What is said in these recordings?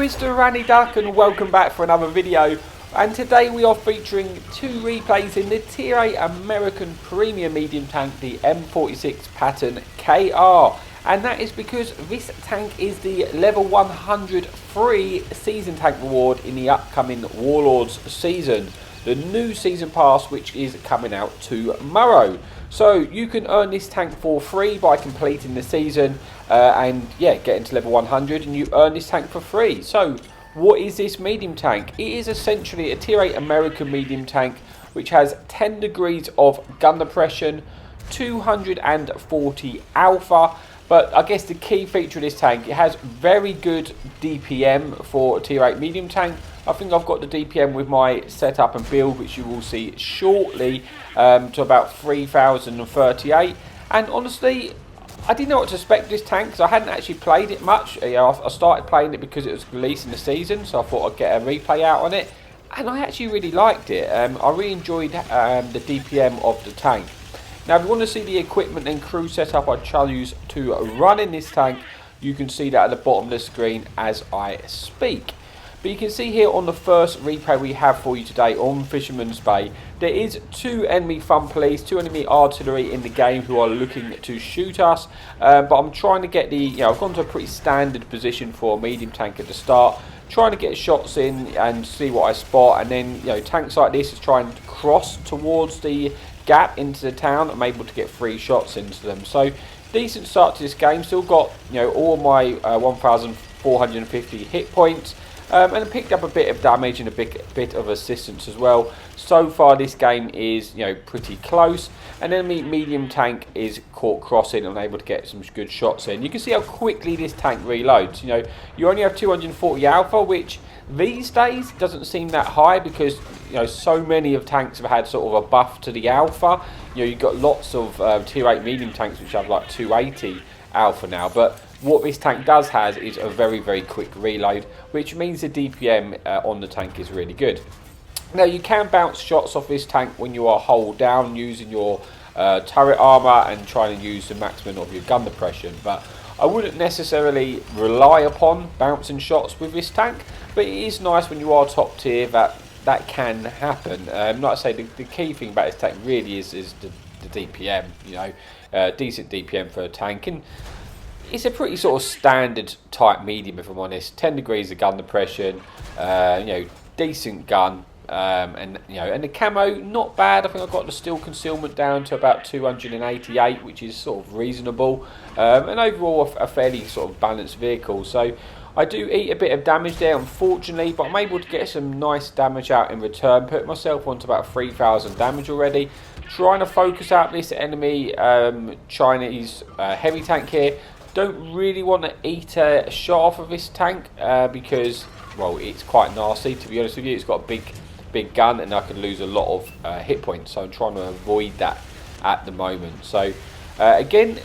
Mr. Ranny Duck, and welcome back for another video. And today we are featuring two replays in the Tier 8 American Premium Medium Tank, the M46 Patton KR. And that is because this tank is the level 100 free season tank reward in the upcoming Warlords season. The new season pass, which is coming out tomorrow. So you can earn this tank for free by completing the season and yeah, getting to level 100, and you earn this tank for free. So what is this medium tank? It is essentially a Tier 8 American medium tank which has 10 degrees of gun depression, 240 alpha. But I guess the key feature of this tank, it has very good DPM for a Tier 8 medium tank. I think I've got the DPM with my setup and build, which you will see shortly, to about 3038. And honestly, I didn't know what to expect of this tank because I hadn't actually played it much. I started playing it because it was released in the season, so I thought I'd get a replay out on it. And I actually really liked it. I really enjoyed the DPM of the tank. Now, if you want to see the equipment and crew setup I chose to run in this tank, you can see that at the bottom of the screen as I speak. But you can see here on the first replay we have for you today on Fisherman's Bay, there is two enemy fun police, two enemy artillery in the game who are looking to shoot us. But I'm trying to get the, I've gone to a pretty standard position for a medium tank at the start, trying to get shots in and see what I spot. And then, tanks like this is trying to cross towards the gap into the town. I'm able to get 3 shots into them. So decent start to this game. Still got all my 1450 hit points, and picked up a bit of damage and a bit of assistance as well. So far this game is pretty close. An enemy medium tank is caught crossing and able to get some good shots in. You can see how quickly this tank reloads. You only have 240 alpha, which these days doesn't seem that high because so many of tanks have had sort of a buff to the alpha. You've got lots of Tier 8 medium tanks which have like 280 alpha now, but what this tank does has is a very quick reload, which means the DPM on the tank is really good. Now, you can bounce shots off this tank when you are hull down using your turret armour and trying to use the maximum of your gun depression, but I wouldn't necessarily rely upon bouncing shots with this tank. But it is nice when you are top tier that can happen. Like I say, the key thing about this tank really is the DPM. Decent DPM for a tank, and it's a pretty sort of standard type medium, if I'm honest. 10 degrees of gun depression, decent gun, and the camo not bad. I think I got the steel concealment down to about 288, which is sort of reasonable, and overall a fairly sort of balanced vehicle. So I do eat a bit of damage there, unfortunately, but I'm able to get some nice damage out in return. Put myself onto about 3000 damage already. Trying to focus out this enemy Chinese heavy tank here. Don't really want to eat a shot off of this tank because, well, it's quite nasty, to be honest with you. It's got a big gun and I could lose a lot of hit points, so I'm trying to avoid that at the moment. So again,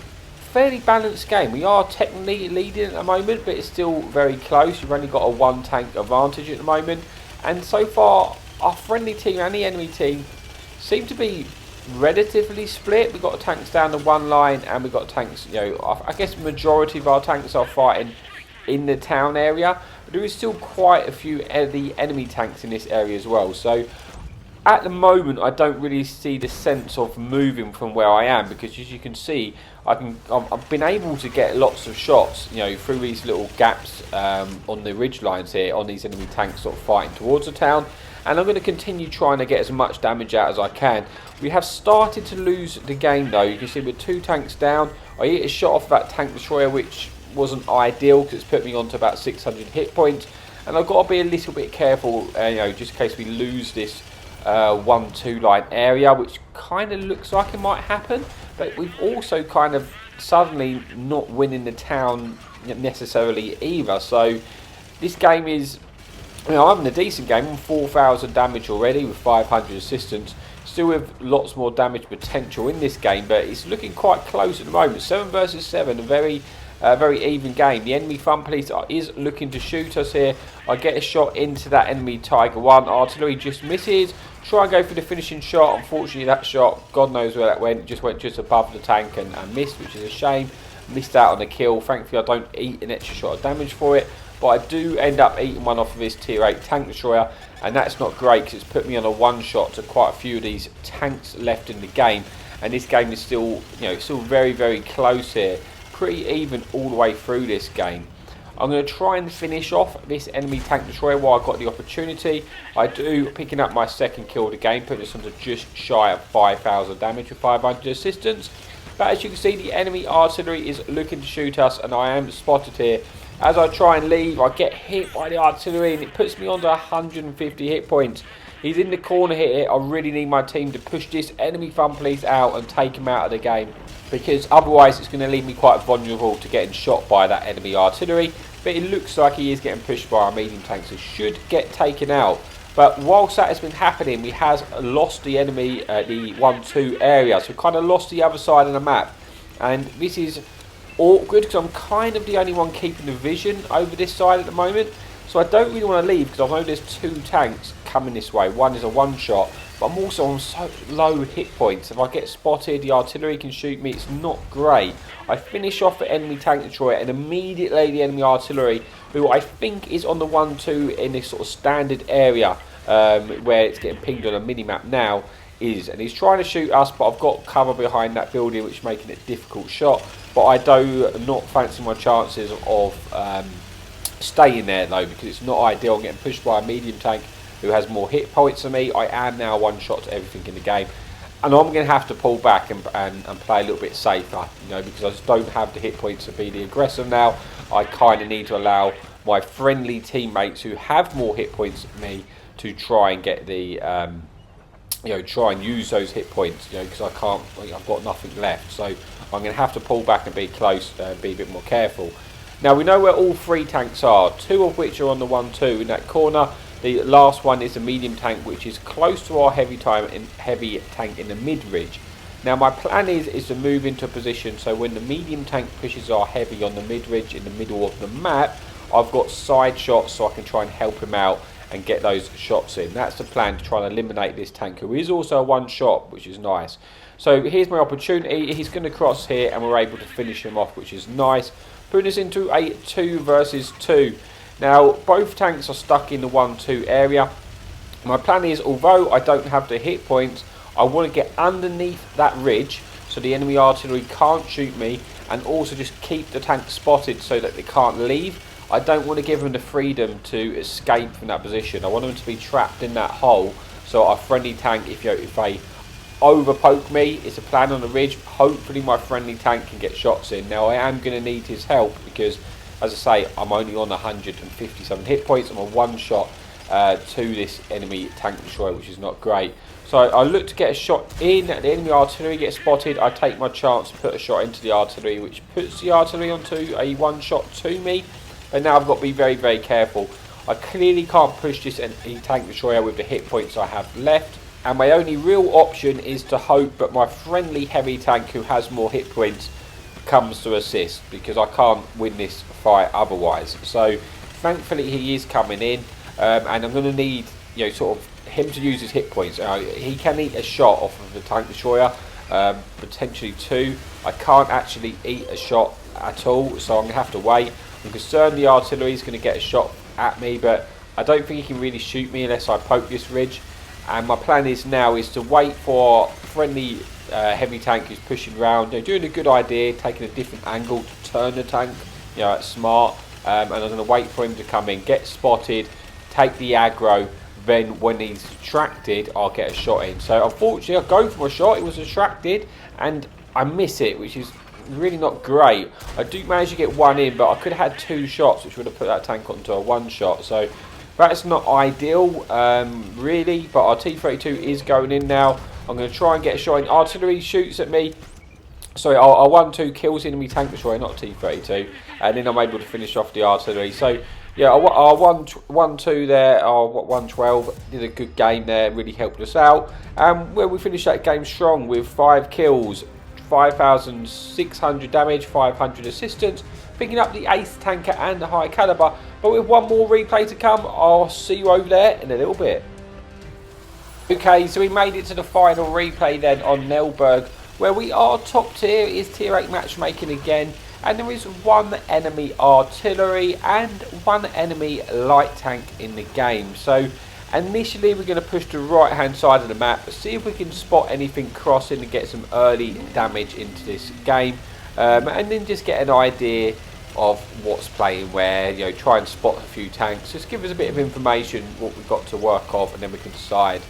fairly balanced game. We are technically leading at the moment, but it's still very close. You've only got a 1 tank advantage at the moment, and so far our friendly team and the enemy team seem to be relatively split. We've got tanks down the one line, and we've got tanks, I guess the majority of our tanks are fighting in the town area, but there is still quite a few of the enemy tanks in this area as well. So at the moment I don't really see the sense of moving from where I am, because as you can see I've been able to get lots of shots through these little gaps on the ridge lines here on these enemy tanks sort of fighting towards the town. And I'm going to continue trying to get as much damage out as I can. We have started to lose the game though. You can see with 2 tanks down, I hit a shot off that tank destroyer, which wasn't ideal because it's put me on to about 600 hit points. And I've got to be a little bit careful, just in case we lose this 1-2 line area, which kind of looks like it might happen. But we've also kind of suddenly not winning the town necessarily either. So this game is, I'm having a decent game. I'm 4000 damage already with 500 assistance. Still with lots more damage potential in this game, but it's looking quite close at the moment. 7 versus 7, a very even game. The enemy fun police is looking to shoot us here. I get a shot into that enemy Tiger 1. Artillery just misses. Try and go for the finishing shot. Unfortunately, that shot, God knows where that went. It went just above the tank and missed, which is a shame. Missed out on the kill. Thankfully, I don't eat an extra shot of damage for it. but I do end up eating one off of this tier 8 tank destroyer, and that's not great because it's put me on a one-shot to quite a few of these tanks left in the game, and this game is still, still very, very close here, pretty even all the way through this game. I'm going to try and finish off this enemy tank destroyer while I've got the opportunity. I do, picking up my second kill of the game, putting us on to just shy of 5,000 damage with 500 assistance. But as you can see, the enemy artillery is looking to shoot us, and I am spotted here. As I try and leave, I get hit by the artillery, and it puts me onto 150 hit points. He's in the corner here. I really need my team to push this enemy fun police out and take him out of the game, because otherwise it's going to leave me quite vulnerable to getting shot by that enemy artillery. But it looks like he is getting pushed by our medium tanks, so should get taken out. But whilst that has been happening, we have lost the enemy, the 1-2 area. So we kind of lost the other side of the map. And this is awkward because I'm kind of the only one keeping the vision over this side at the moment. So I don't really want to leave because I know there's 2 tanks coming this way. One is a one-shot, but I'm also on so low hit points. If I get spotted, the artillery can shoot me. It's not great. I finish off the enemy tank destroyer, and immediately the enemy artillery, who I think is on the 1-2 in this sort of standard area where it's getting pinged on a mini-map now, and he's trying to shoot us, but I've got cover behind that building, which is making it a difficult shot. But I do not fancy my chances of staying there though, because it's not ideal. I'm getting pushed by a medium tank who has more hit points than me. I am now one shot to everything in the game, and I'm going to have to pull back and play a little bit safer, because I just don't have the hit points to be the aggressor now. I kind of need to allow my friendly teammates who have more hit points than me to try and get the try and use those hit points, because I can't, I've got nothing left. So I'm going to have to pull back and be close, be a bit more careful. Now we know where all 3 tanks are, 2 of which are on the 1-2 in that corner. The last one is a medium tank, which is close to our heavy tank in the mid-ridge. Now my plan is to move into a position so when the medium tank pushes our heavy on the mid-ridge in the middle of the map, I've got side shots so I can try and help him out and get those shots in. That's the plan, to try and eliminate this tank, who is also a one-shot, which is nice. So here's my opportunity. He's going to cross here, and we're able to finish him off, which is nice, putting us into a 2 versus 2. Now both tanks are stuck in the 1-2 area. My plan is, although I don't have the hit points, I want to get underneath that ridge so the enemy artillery can't shoot me, and also just keep the tank spotted so that they can't leave. I don't want to give them the freedom to escape from that position. I want them to be trapped in that hole, so our friendly tank, if they overpoke me, it's a plan on the ridge. Hopefully my friendly tank can get shots in. Now I am going to need his help because, as I say, I'm only on 157 hit points. I'm a one-shot to this enemy tank destroyer, which is not great. So I look to get a shot in. The enemy artillery gets spotted. I take my chance to put a shot into the artillery, which puts the artillery onto a one-shot to me. And now I've got to be very, very careful. I clearly can't push this enemy tank destroyer with the hit points I have left. And my only real option is to hope that my friendly heavy tank, who has more hit points, comes to assist, because I can't win this fight otherwise. So thankfully he is coming in, and I'm going to need sort of him to use his hit points. He can eat a shot off of the tank destroyer, potentially 2. I can't actually eat a shot at all, so I'm going to have to wait. I'm concerned the artillery is going to get a shot at me, but I don't think he can really shoot me unless I poke this ridge. And my plan is now to wait for friendly heavy tank who's pushing around, doing a good idea, taking a different angle to turn the tank. It's smart. And I'm going to wait for him to come in, get spotted, take the aggro. Then when he's attracted, I'll get a shot in. So unfortunately, I go for my shot. It was attracted, and I miss it, which is really not great. I do manage to get one in, but I could have had 2 shots, which would have put that tank onto a one-shot. So that's not ideal, really. But our T-32 is going in now. I'm going to try and get a shot in. Artillery shoots at me. Sorry, our 1-2 kills enemy tank destroyer, not T-32, and then I'm able to finish off the artillery. So yeah, our 1-2 there, our 1-12 did a good game there, really helped us out. Where we finished that game strong with 5 kills, 5,600 damage, 500 assistance, picking up the ace tanker and the high caliber. But with one more replay to come, I'll see you over there in a little bit. Okay, so we made it to the final replay then on Nebelberg, where we are top tier. It is tier 8 matchmaking again, and there is one enemy artillery and one enemy light tank in the game. So initially we're going to push to the right hand side of the map, see if we can spot anything crossing and get some early damage into this game, and then just get an idea of what's playing where, you know, try and spot a few tanks, just give us a bit of information what we've got to work off, and then we can decide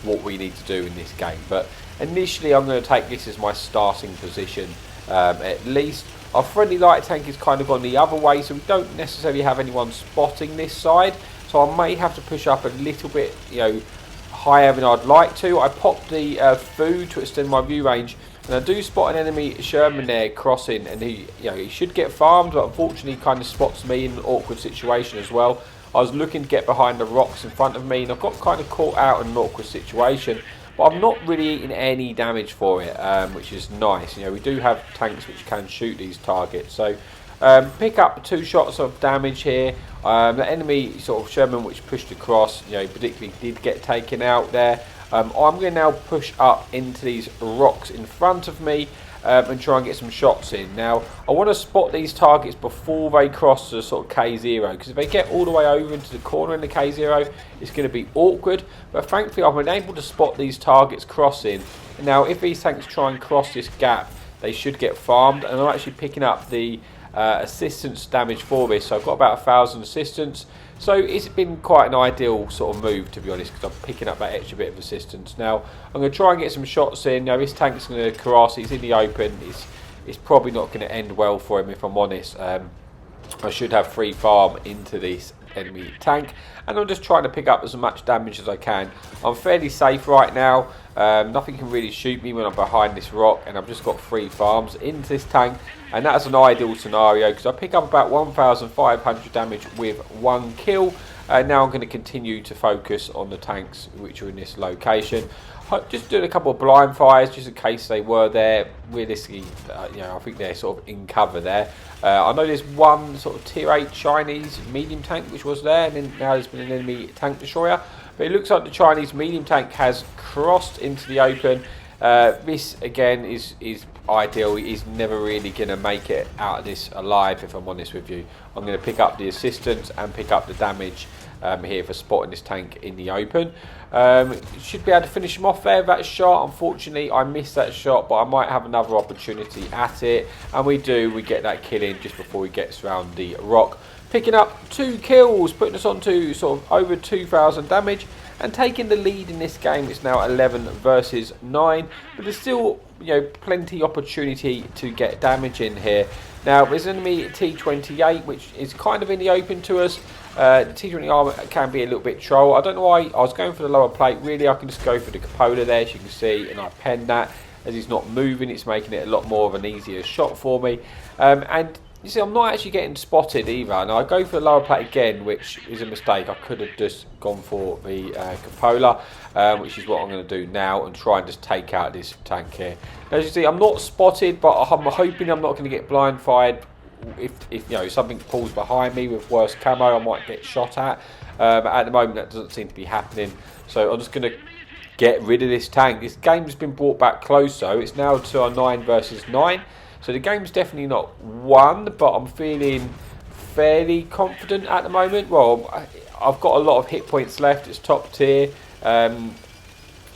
what we need to do in this game. But initially I'm going to take this as my starting position, at least. Our friendly light tank is kind of gone the other way, so we don't necessarily have anyone spotting this side, so I may have to push up a little bit, you know, higher than I'd like to. I popped the food to extend my view range, and I do spot an enemy Fisherman there crossing, and he should get farmed, but unfortunately he kind of spots me in an awkward situation as well. I was looking to get behind the rocks in front of me, and I got kind of caught out in an awkward situation, but I'm not really eating any damage for it, which is nice. You know, we do have tanks which can shoot these targets, so pick up 2 shots of damage here. The enemy sort of Sherman which pushed across, you know, particularly did get taken out there. I'm going to now push up into these rocks in front of me, and try and get some shots in. Now I want to spot these targets before they cross the sort of K0, because if they get all the way over into the corner in the K0, it's going to be awkward. But thankfully I've been able to spot these targets crossing. Now if these tanks try and cross this gap, they should get farmed, and I'm actually picking up the assistance damage for this, so I've got about 1,000 assistance. So it's been quite an ideal sort of move, to be honest, because I'm picking up that extra bit of assistance. Now I'm going to try and get some shots in. Now this tank's going to cross, he's in the open, it's probably not going to end well for him, if I'm honest. I should have free farm into this enemy tank, and I'm just trying to pick up as much damage as I can. I'm fairly safe right now. Nothing can really shoot me when I'm behind this rock, and I've just got free farms into this tank, and that's an ideal scenario because I pick up about 1,500 damage with 1 kill. Now I'm going to continue to focus on the tanks which are in this location. Just doing a couple of blind fires just in case they were there. Realistically, you know, I think they're sort of in cover there. I know there's one sort of tier 8 Chinese medium tank which was there, and then now there's been an enemy tank destroyer. But it looks like the Chinese medium tank has crossed into the open. This again is ideal. He's never really going to make it out of this alive, if I'm honest with you. I'm going to pick up the assistance and pick up the damage here for spotting this tank in the open. Should be able to finish him off there with that shot. Unfortunately I missed that shot, but I might have another opportunity at it, and we get that kill in just before he gets around the rock, picking up 2 kills, putting us on to sort of over 2,000 damage and taking the lead in this game. It's now 11 versus 9, but there's still, you know, plenty opportunity to get damage in here. Now there's an enemy T28 which is kind of in the open to us. The T20 armor can be a little bit troll. I don't know why I was going for the lower plate. Really I can just go for the cupola there, as you can see, and I pen that. As he's not moving, it's making it a lot more of an easier shot for me. And you see, I'm not actually getting spotted either. Now I go for the lower plate again, which is a mistake. I could have just gone for the cupola, which is what I'm going to do now, and try and just take out this tank here. Now, as you see, I'm not spotted, but I'm hoping I'm not going to get blind fired. If you know, something pulls behind me with worse camo, I might get shot at. But at the moment that doesn't seem to be happening, so I'm just going to get rid of this tank. This game has been brought back close though. It's now to a 9 versus 9, so the game's definitely not won, but I'm feeling fairly confident at the moment. Well, I've got a lot of hit points left. It's top tier. I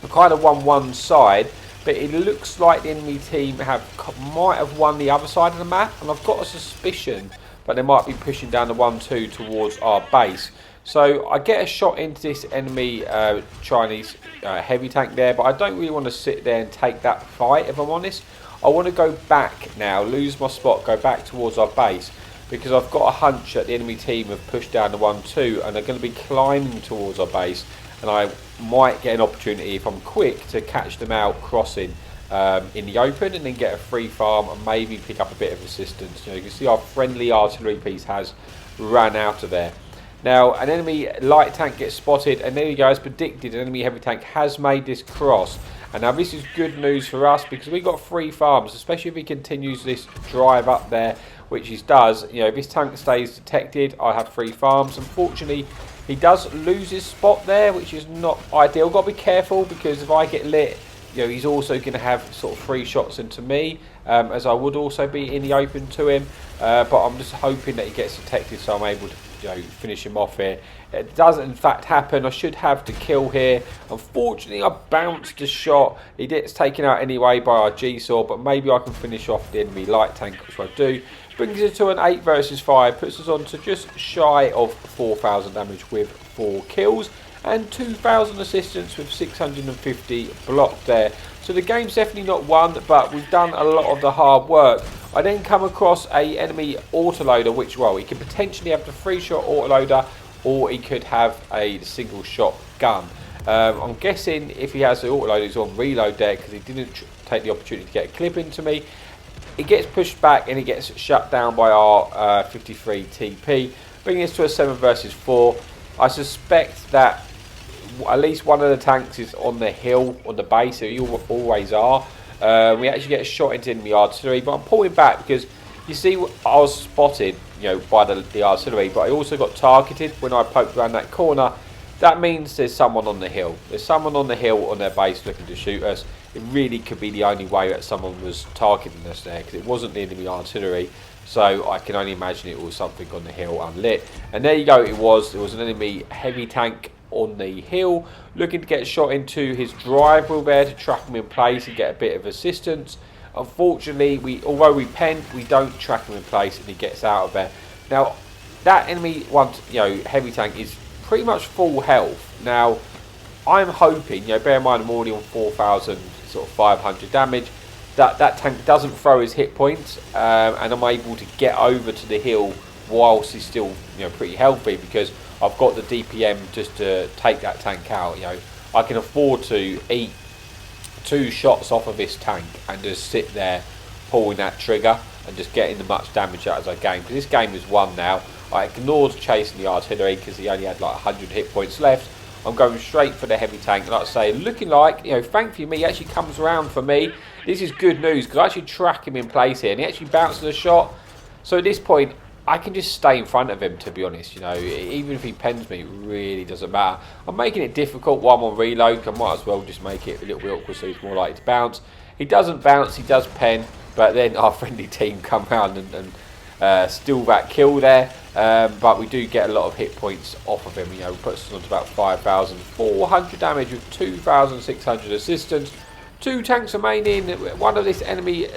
kind of won one side, but it looks like the enemy team might have won the other side of the map, and I've got a suspicion that they might be pushing down the 1-2 towards our base. So I get a shot into this enemy Chinese heavy tank there, but I don't really want to sit there and take that fight, if I'm honest. I want to go back now, lose my spot, go back towards our base, because I've got a hunch that the enemy team have pushed down the 1-2 and they're going to be climbing towards our base, and I might get an opportunity, if I'm quick, to catch them out crossing in the open and then get a free farm and maybe pick up a bit of assistance. You know, you can see our friendly artillery piece has ran out of there. Now an enemy light tank gets spotted, and there you go, as predicted, an enemy heavy tank has made this cross. And now this is good news for us because we got free farms, especially if he continues this drive up there, which he does. You know, if this tank stays detected, I have free farms. Unfortunately, he does lose his spot there, which is not ideal. Got to be careful, because if I get lit, you know, he's also going to have sort of 3 shots into me, as I would also be in the open to him. But I'm just hoping that he gets detected, so I'm able to, you know, finish him off here. It doesn't in fact happen. I should have the kill here. Unfortunately, I bounced the shot. He gets taken out anyway by our G-Saw, but maybe I can finish off the enemy light tank, which I do. Brings it to an 8 versus 5, puts us on to just shy of 4,000 damage with 4 kills and 2,000 assistance with 650 blocked there. So the game's definitely not won, but we've done a lot of the hard work. I then come across a enemy autoloader, which, well, he could potentially have the 3-shot autoloader, or he could have a single shot gun. I'm guessing if he has the autoloader, he's on reload there because he didn't take the opportunity to get a clip into me. It gets pushed back and it gets shut down by our 53 TP, bringing us to a 7 versus 4. I suspect that at least one of the tanks is on the hill, on the base, so you always are. We actually get a shot into enemy artillery, but I'm pulling back because you see I was spotted, you know, by the artillery, but I also got targeted when I poked around that corner. That means there's someone on the hill. There's someone on the hill on their base looking to shoot us. It really could be the only way that someone was targeting us there, because it wasn't the enemy artillery. So I can only imagine it was something on the hill unlit. And there you go, it was an enemy heavy tank on the hill, looking to get shot into his drive wheel there to trap him in place and get a bit of assistance. Unfortunately, although we pen, we don't track him in place and he gets out of there. Now, that enemy heavy tank is pretty much full health. Now, I'm hoping, you know, bear in mind I'm already on 4,500 damage, that tank doesn't throw his hit points, and I'm able to get over to the hill whilst he's still, you know, pretty healthy, because I've got the DPM just to take that tank out. You know, I can afford to eat 2 shots off of this tank and just sit there pulling that trigger and just getting the much damage out as I gain, because this game is won now. I ignored chasing the artillery because he only had like 100 hit points left. I'm going straight for the heavy tank, and like I say, looking like, you know, thankfully me, he actually comes around for me. This is good news because I actually track him in place here and he actually bounces a shot. So at this point I can just stay in front of him, to be honest. You know, even if he pens me, it really doesn't matter. I'm making it difficult while I'm on reload. I might as well just make it a little bit awkward so he's more likely to bounce. He doesn't bounce, he does pen, but then our friendly team come round and steal that kill there. But we do get a lot of hit points off of him. You know, puts us on to about 5,400 damage with 2,600 assistance. 2 tanks remaining. One of this enemy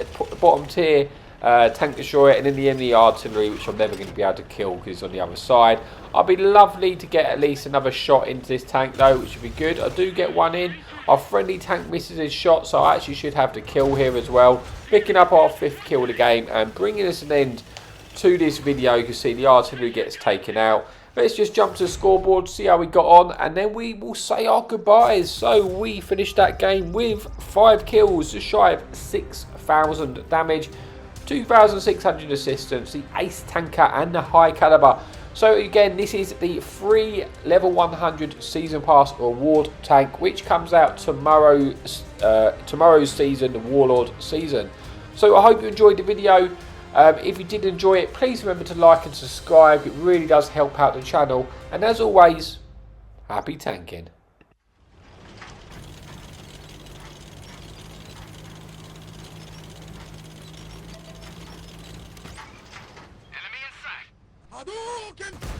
bottom tier tank destroyer, and then the enemy artillery, which I'm never going to be able to kill because it's on the other side. I'd be lovely to get at least another shot into this tank though, which would be good. I do get one in. Our friendly tank misses his shot, so I actually should have the kill here as well, picking up our 5th kill of the game and bringing us an end to this video. You can see the artillery gets taken out. Let's just jump to the scoreboard, see how we got on, and then we will say our goodbyes. So we finished that game with 5 kills, just shy of 6,000 damage, 2,600 assistance, the ace tanker and the high caliber. So again, this is the free level 100 season pass reward tank, which comes out tomorrow's season, the Warlord season. So I hope you enjoyed the video. If you did enjoy it, please remember to like and subscribe. It really does help out the channel. And as always, happy tanking. Enemy in sight. Hadouken!